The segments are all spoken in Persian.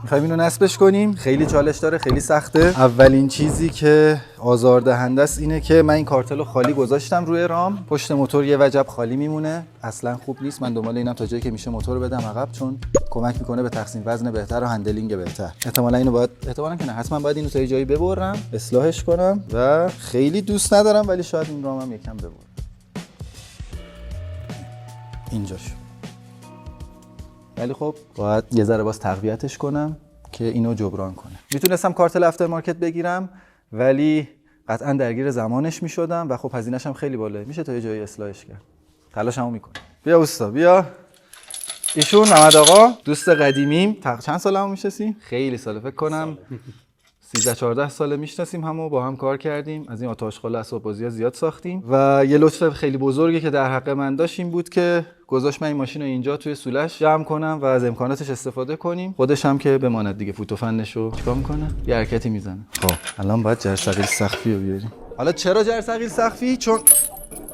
می‌خوایم اینو نصبش کنیم. خیلی چالش داره، خیلی سخته. اولین چیزی که آزاردهنده است اینه که من این کارتلو خالی گذاشتم روی رام. پشت موتور یه وجب خالی میمونه. اصلا خوب نیست. من دنبال اینم تا جایی که میشه موتور بدم عقب، چون کمک میکنه به تقسیم وزن بهتر و هندلینگ بهتر. احتمالاً که نه، حتما باید اینو تا یه جایی ببرم، اصلاحش کنم و خیلی دوست ندارم ولی شاید این رامم یکم ببرم. اینجاشو. ولی خب باید یه ذره باز تقویتش کنم که اینو جبران کنه. میتونستم کارتل افتر مارکت بگیرم ولی قطعا درگیر زمانش میشدم و خب هزینه‌ش هم خیلی بالاست. میشه تا یه جایی اصلاحش کرد. تلاشمو میکنم. بیا اوستا بیا. ایشون محمد آقا دوست قدیمیم. چند سالمو میشناسی؟ خیلی ساله، فکر کنم 13-14 ساله میشناسیم، همو با هم کار کردیم. از این آتش‌خاله اسباب بازی‌ها زیاد ساختیم و یه لطف خیلی بزرگی که در حق من داشت این بود که گذاشت من این ماشین رو اینجا توی سولش جمع کنم و از امکاناتش استفاده کنیم. خودش هم که بماند دیگه، فوت و فنشو چیکار میکنه؟ یه حرکتی میزنه. خب الان باید جرثقیل سقفی رو بیاریم. حالا چرا جرثقیل سقفی؟ چون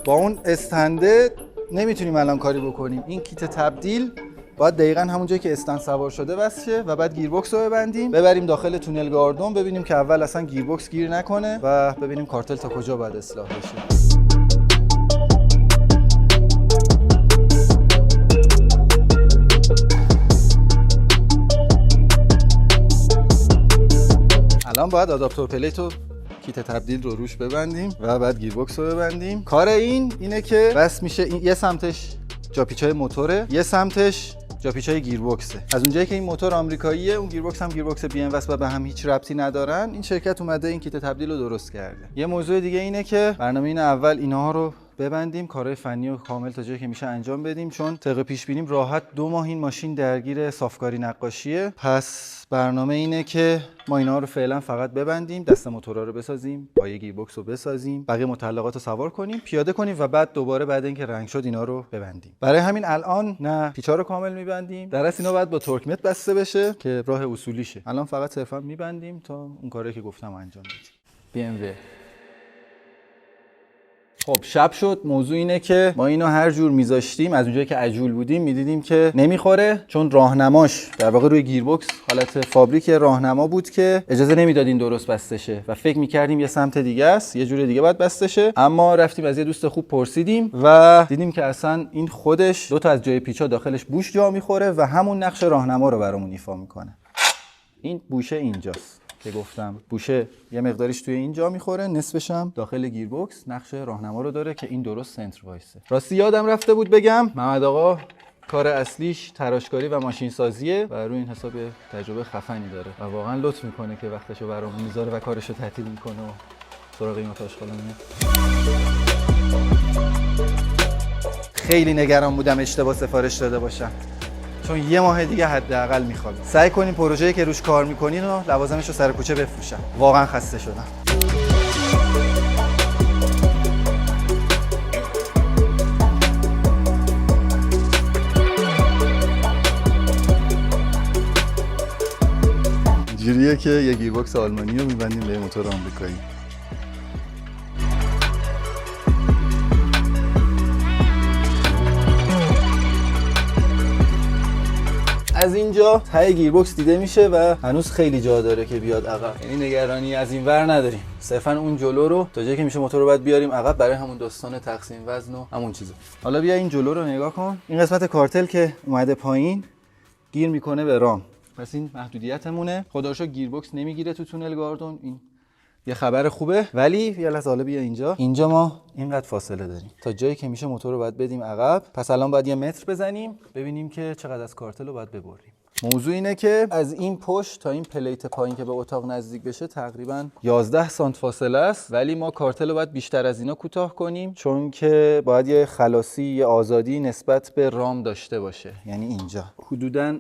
با اون استنده نمیتونیم الان کاری بکنیم. این کیت تبدیل باید دقیقاً همون جایی که استند سوار شده بس شه و بعد گیربکس رو ببندیم، ببریم داخل تونل گاردون، ببینیم که اول اصلا گیربکس گیر نکنه و ببینیم کارتل تا کجا باید اصلاح بشه. الان باید آداپتور پلیت و کیت تبدیل رو روش ببندیم و بعد گیربکس رو ببندیم. کار اینه که بس میشه یه سمتش جاپیچای موتوره، یه سمتش جاپیچای گیربکسه. از اونجایی که این موتور آمریکاییه، اون گیربکس هم گیربکس بی ام و به هم هیچ ربطی ندارن، این شرکت اومده این کیت تبدیل رو درست کرده. یه موضوع دیگه اینه که برنامه اینه اول اینها رو ببندیم، کارهای فنی و کامل تا جایی که میشه انجام بدیم، چون طبق پیش بینیم راحت 2 ماه این ماشین درگیر صافکاری نقاشیه. پس برنامه اینه که ما اینا رو فعلا فقط ببندیم، دست موتورا رو بسازیم، پایه گیربکس رو بسازیم، بقیه متعلقات رو سوار کنیم، پیاده کنیم و بعد دوباره بعد اینکه رنگ شد اینا رو ببندیم. برای همین الان نه پیچا رو کامل میبندیم، در اصل اینا باید با تورکمت بسته بشه که راه اصولیشه. الان فقط صرفا میبندیم تا اون کاری که گفتم انجام بدیم. BMW. خب شب شد. موضوع اینه که ما اینو هر جور میذاشتیم، از اونجایی که عجول بودیم میدیدیم که نمیخوره، چون راهنماش در واقع روی گیربکس حالت فابریک راهنما بود که اجازه نمیداد این درست بسته شه و فکر میکردیم یه سمت دیگه است، یه جور دیگه باید بسته شه. اما رفتیم از یه دوست خوب پرسیدیم و دیدیم که اصلا این خودش 2 تا از جای پیچا داخلش بوش جا میخوره و همون نقش راهنما رو برامون ایفا میکنه. این بوشه اینجاست که گفتم، بوشه یه مقداریش توی اینجا میخوره، نصفش هم داخل گیربکس نقش راهنما رو داره که این درست سنتر وایسه. راستی یادم رفته بود بگم، محمد آقا کار اصلیش تراشکاری و ماشین سازیه و روی این حساب تجربه خفنی داره و واقعا لطف میکنه که وقتشو برامون میذاره و کارشو تعطیل میکنه و سراغ این آتش‌خاله میاد. خیلی نگران بودم اشتباه سفارش داده باشم، چون یه ماه دیگه حداقل میخواد. سعی کنین پروژه‌ای که روش کار میکنین و لوازمش رو سر کوچه بفروشن. واقعا خسته شدم. اینجوریه که یه گیربکس آلمانی رو میبندیم به موتور آمریکایی. از اینجا ته گیربکس دیده میشه و هنوز خیلی جا داره که بیاد عقب، یعنی نگرانی از این ور نداریم. صرفا اون جلو رو تا جایی که میشه موتور رو باید بیاریم عقب برای همون داستان تقسیم وزن و همون چیزا. حالا بیا این جلو رو نگاه کن. این قسمت کارتل که اومده پایین گیر میکنه به رام، پس این محدودیتمونه. خدا رو شکر گیربکس نمیگیره تو تونل گاردون، این یه خبر خوبه. ولی یه لحظه حالا بیا اینجا ما اینقدر فاصله داریم تا جایی که میشه موتور رو باید بدیم عقب. پس الان باید 1 متر بزنیم ببینیم که چقدر از کارتل رو باید ببریم. موضوع اینه که از این پشت تا این پلیت پایین که به اتاق نزدیک بشه تقریبا 11 سانت فاصله است، ولی ما کارتل رو باید بیشتر از اینا کوتاه کنیم، چون که باید یه خلاصی، یه آزادی نسبت به رام داشته باشه. یعنی اینجا حدوداً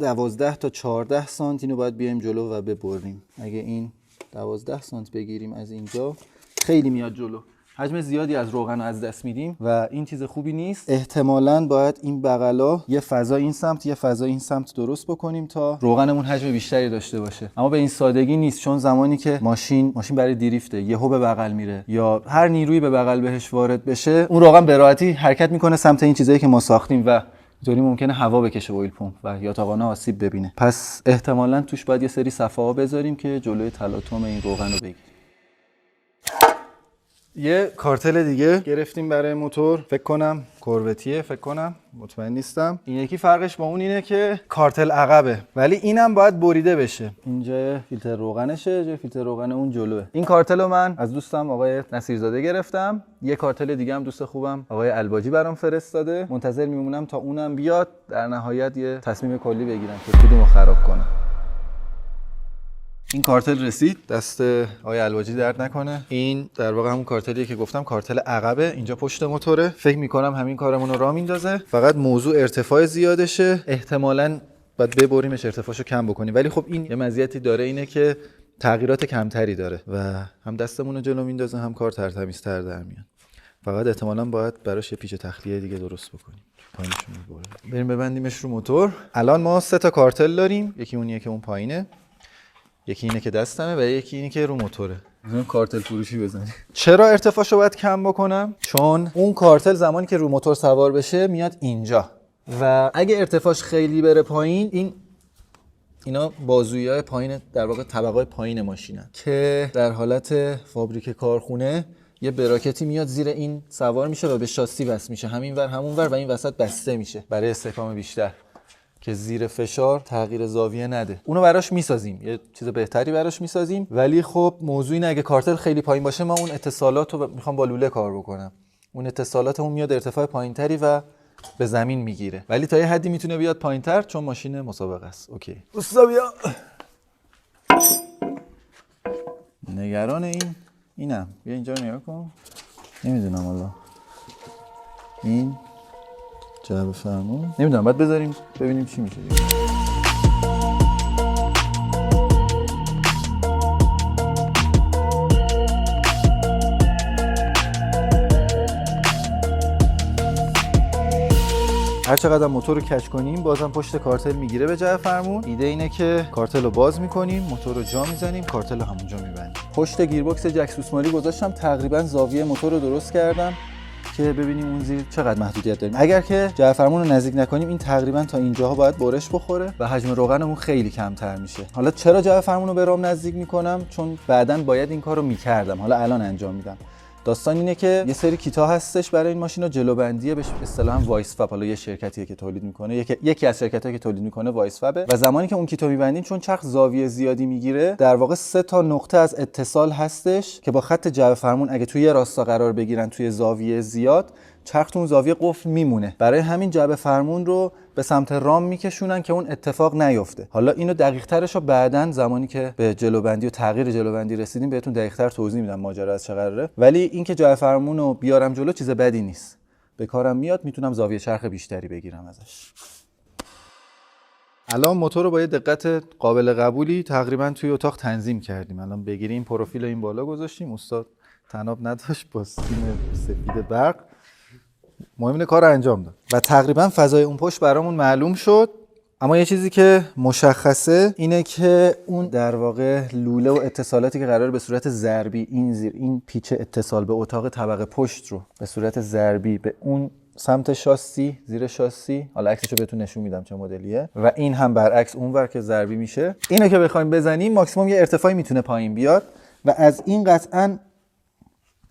12 تا 14 سانت اینو باید بیایم جلو و ببریم. اگه این 12 سانت بگیریم از اینجا خیلی میاد جلو. حجم زیادی از روغن رو از دست میدیم و این چیز خوبی نیست. احتمالاً باید این بغلا یه فضا این سمت یه فضا این سمت درست بکنیم تا روغنمون حجم بیشتری داشته باشه. اما به این سادگی نیست، چون زمانی که ماشین برای دریفته یهو به بغل میره یا هر نیرویی به بغل بهش وارد بشه، اون روغن به راحتی حرکت میکنه سمت این چیزایی که ما ساختیم و اینطوری ممکنه هوا بکشه اویل پمپ و یاتاقانه آسیب ببینه. پس احتمالاً توش باید یه سری صفحه‌ها بذاریم که جلوی تلاطم این روغن رو بگیریم. یه کارتل دیگه گرفتیم برای موتور، فکر کنم کوروتیه، مطمئن نیستم. این یکی فرقش با اون اینه که کارتل عقبه، ولی اینم باید بریده بشه. اینجا فیلتر روغنشه، جای فیلتر روغن اون جلوه. این کارتل رو من از دوستم آقای نصیرزاده گرفتم. یه کارتل دیگه هم دوست خوبم آقای الباجی برام فرستاده. منتظر میمونم تا اونم بیاد، در نهایت یه تصمیم کلی بگیرم که کدومو خراب کنم. این کارتل رسید، دست آقای الواجی درد نکنه. این در واقع همون کارتلیه که گفتم کارتل عقبه، اینجا پشت موتوره. فکر میکنم همین کارمون رو راه میندازه. فقط موضوع ارتفاع زیادشه، احتمالاً باید ببریمش ارتفاعشو کم بکنیم. ولی خب این یه مزیتی داره، اینه که تغییرات کمتری داره و هم دستمون رو جلو میندازه، هم کار ترتمیزتر در میاد. فقط احتمالاً باید براش یه پیچ تخلیه دیگه درست بکنیم. پایینش میبره. بریم ببندیمش رو موتور. الان ما 3 تا کارتل داریم، یکی اونیه که اون پایینه، یکی اینه که دستمه و یکی اینه که رو موتوره. مثلا کارتل فروشی بزنی. چرا ارتفاعشو باید کم بکنم؟ چون اون کارتل زمانی که رو موتور سوار بشه میاد اینجا و اگه ارتفاعش خیلی بره پایین، اینا بازویای پایین، در واقع طبقات پایین ماشینن که در حالت فابریک کارخونه یه براکتی میاد زیر این سوار میشه و به شاسی وصل میشه، همین ور همون ور، و این وسط بسته میشه برای استحکام بیشتر که زیر فشار تغییر زاویه نده. اونو براش میسازیم، یه چیز بهتری براش میسازیم. ولی خب موضوع اینه اگه کارتل خیلی پایین باشه، ما اون اتصالات رو میخوام با لوله کار بکنم، اون اتصالاتمون میاد ارتفاع پایینتری و به زمین میگیره، ولی تا یه حدی میتونه بیاد پایینتر چون ماشین مسابقه است. اوکی اوستا بیا. نگران اینم، بیا اینجا رو نگاه کن. نمیدونم والا این جعبه فرمون، نمیدونم، باید بذاریم ببینیم چی میشه دیگه. هر چقدر موتور رو کج کنیم بازم پشت کارتل میگیره به جعبه فرمون. ایده اینه که کارتل رو باز میکنیم، موتور رو جا میزنیم، کارتل رو همونجا میبندیم. پشت گیربکس جک سوسماری گذاشتم، تقریبا زاویه موتور رو درست کردم که ببینیم اون زیر چقدر محدودیت داریم. اگر که جعبه فرمون رو نزدیک نکنیم، این تقریبا تا اینجاها باید برش بخوره و حجم روغنمون خیلی کمتر میشه. حالا چرا جعبه فرمون رو به رام نزدیک میکنم؟ چون بعداً باید این کارو میکردم، حالا الان انجام میدم. داستان اینه که یه سری کیتا هستش برای این ماشینا، جلوبندیه، بهش اصطلاحاً وایس فاب، حالا یه شرکتیه که تولید میکنه، یکی از شرکتایی که تولید میکنه وایس فابه، و زمانی که اون کیتو میبندیم، چون چرخ زاویه زیادی میگیره، در واقع 3 تا نقطه از اتصال هستش که با خط جعبه فرمون اگه توی یه راستا قرار بگیرن توی زاویه زیاد، چرخ تو اون زاویه قفل میمونه. برای همین جعبه فرمون رو به سمت رام میکشونن که اون اتفاق نیفته. حالا اینو دقیق ترش رو بعداً زمانی که به جلوبندی و تغییر جلوبندی رسیدیم بهتون دقیق تر توضیح میدم ماجرا از چه قراره. ولی اینکه جعبه فرمون رو بیارم جلو چیز بدی نیست، به کارم میاد، میتونم زاویه چرخ بیشتری بگیرم ازش. الان موتور رو با یه دقت قابل قبولی تقریبا توی اتاق تنظیم کردیم. الان بگیریم پروفیل این بالا گذاشتیم، استاد تناب نداشت با سیم سفید برق، مهم اینه کار رو انجام داد و تقریبا فضای اون پشت برامون معلوم شد. اما یه چیزی که مشخصه اینه که اون در واقع لوله و اتصالاتی که قراره به صورت ضربی این زیر این پیچ اتصال به اتاق طبقه پشت رو به صورت ضربی به اون سمت شاسی، زیر شاسی، حالا عکسشو بهتون نشون میدم چه مدلیه، و این هم برعکس اونور که ضربی میشه، اینو که بخوایم بزنیم ماکسیمم یه ارتفاعی میتونه پایین بیاد و از این قطعاً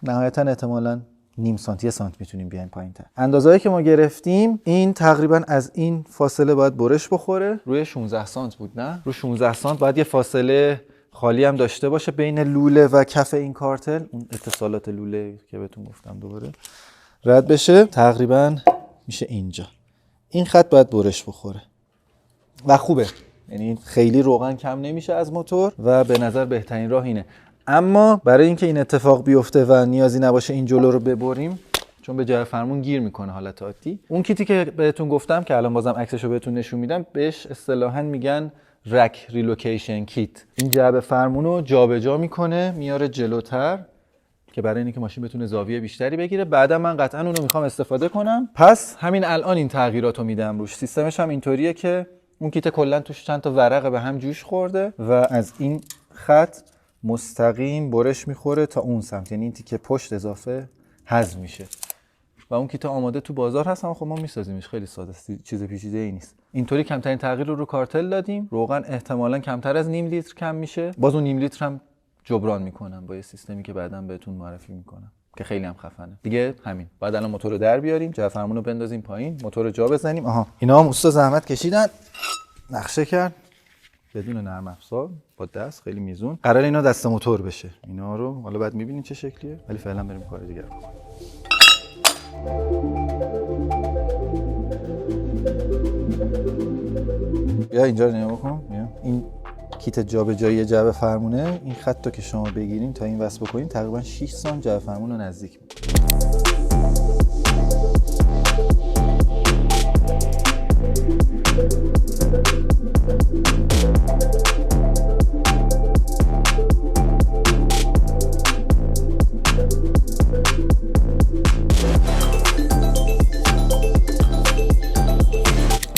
نهایتاً احتمالاً نیم سانتی، 1 سانتی میتونیم بیایم پایین‌تر. اندازه‌ای که ما گرفتیم این تقریبا از این فاصله باید برش بخوره. روی 16 سانت بود، نه؟ رو 16 سانت باید یه فاصله خالی هم داشته باشه بین لوله و کف این کارتل، اون اتصالات لوله که بهتون گفتم دوباره رد بشه. تقریبا میشه اینجا. این خط باید برش بخوره و خوبه، یعنی خیلی روغن کم نمیشه از موتور و به نظر بهترین راه اینه. اما برای اینکه این اتفاق بیفته و نیازی نباشه این جلو رو ببریم، چون به جعبه فرمون گیر میکنه حالت عادی، اون کیتی که بهتون گفتم که الان بازم عکسشو بهتون نشون میدم، بهش اصطلاحاً میگن رک ریلوکیشن کیت. این جعبه فرمون رو جابجا میکنه، میاره جلوتر که برای اینکه ماشین بتونه زاویه بیشتری بگیره. بعدا من قطعاً اون رو میخوام استفاده کنم. پس همین الان این تغییراتو میدم روش. سیستمش هم اینطوریه که اون کیت کلا توش چند تا ورقه به هم جوش خورده و از این خط مستقیم برش میخوره تا اون سمت، یعنی این تیکه پشت اضافه حذف میشه. و اون کیت آماده تو بازار هست، اما خب ما میسازیمش، خیلی ساده است، چیز پیچیده‌ای نیست. اینطوری کمترین تغییر رو کارتل دادیم. روغن احتمالاً کمتر از نیم لیتر کم میشه، باز اون نیم لیتر هم جبران میکنم با یه سیستمی که بعداً بهتون معرفی میکنم که خیلی هم خفنه. دیگه همین. بعد الان موتور رو در بیاریم، جعفرمون رو بندازیم پایین، موتور رو جا بزنیم. آها اینا هم اوستا زحمت کشیدن، نقشه کرد بدون نرم افزار، با دست خیلی میزون. قرار اینا دست موتور بشه. اینا رو حالا بعد میبینین چه شکلیه، ولی فعلا بریم کار دیگه رو بکنیم. بیا اینجا رو نگاه بکن. این کیت جابجایی جعبه فرمونه، این خط رو که شما بگیرین تا این وصل بکنین تقریبا 6 سانت جعبه فرمون رو نزدیک می‌کنه.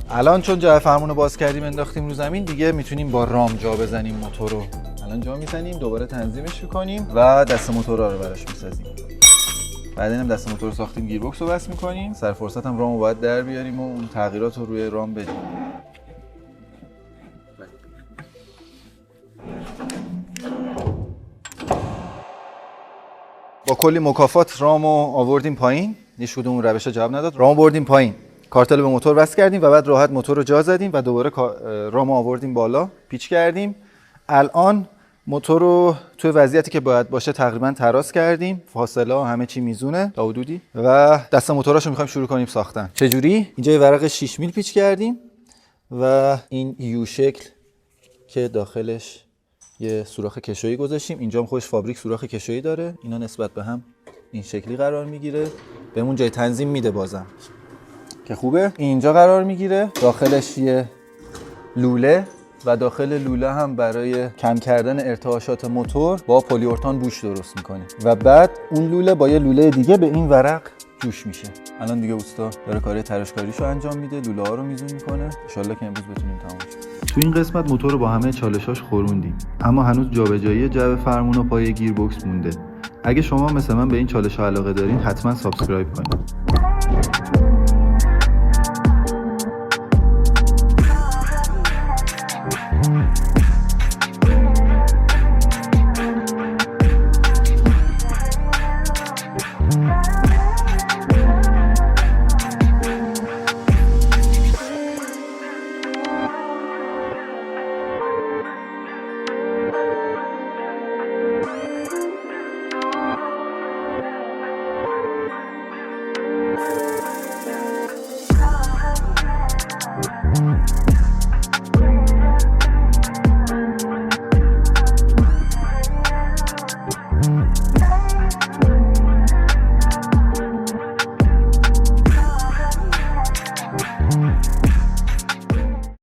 الان چون جعبه فرمون رو باز کردیم انداختیم رو زمین، دیگه میتونیم با رام جا بزنیم موتور رو. الان جا میزنیم، دوباره تنظیمش میکنیم و دست موتورها رو براش میسازیم. بعد اینم دست موتور رو ساختیم، گیربکس رو وصل میکنیم. سر فرصت هم رامو باید در بیاریم و اون تغییرات رو روی رام بدیم. با کلی مکافات رامو آوردیم پایین، هیچ کدوم اون روشا جواب نداد. رامو بردیم پایین، کارتل به موتور وصل کردیم و بعد راحت موتور رو جا زدیم و دوباره رامو آوردیم بالا، پیچ کردیم. الان موتور رو توی وضعیتی که باید باشه تقریبا تراس کردیم، فاصله ها همه چی میزونه تا حدودی، و دست موتوراشو میخوایم شروع کنیم ساختن. چجوری؟ اینجا یه ورق 6 میل پیچ کردیم و این یو شکل که داخلش یه سوراخ کشویی گذاشتیم. اینجا هم خودش فابریک سوراخ کشویی داره، اینا نسبت به هم این شکلی قرار میگیره، بهمون جای تنظیم میده بازم که خوبه. اینجا قرار میگیره، داخلش یه لوله و داخل لوله هم برای کم کردن ارتعاشات موتور با پلیورتان بوش درست میکنیم و بعد اون لوله با یه لوله دیگه به این ورق جوش میشه. الان دیگه اوستا داره کار تراشکاریشو انجام میده، لوله ها رو میزون میکنه. ان شاءالله که امروز بتونیم تموم کنیم. تو این قسمت موتور رو با همه چالشاش خوروندیم، اما هنوز جابجایی جعبه فرمون و پای گیربکس مونده. اگه شما مثل من به این چالش‌ها علاقه دارین حتما سابسکرایب کنید.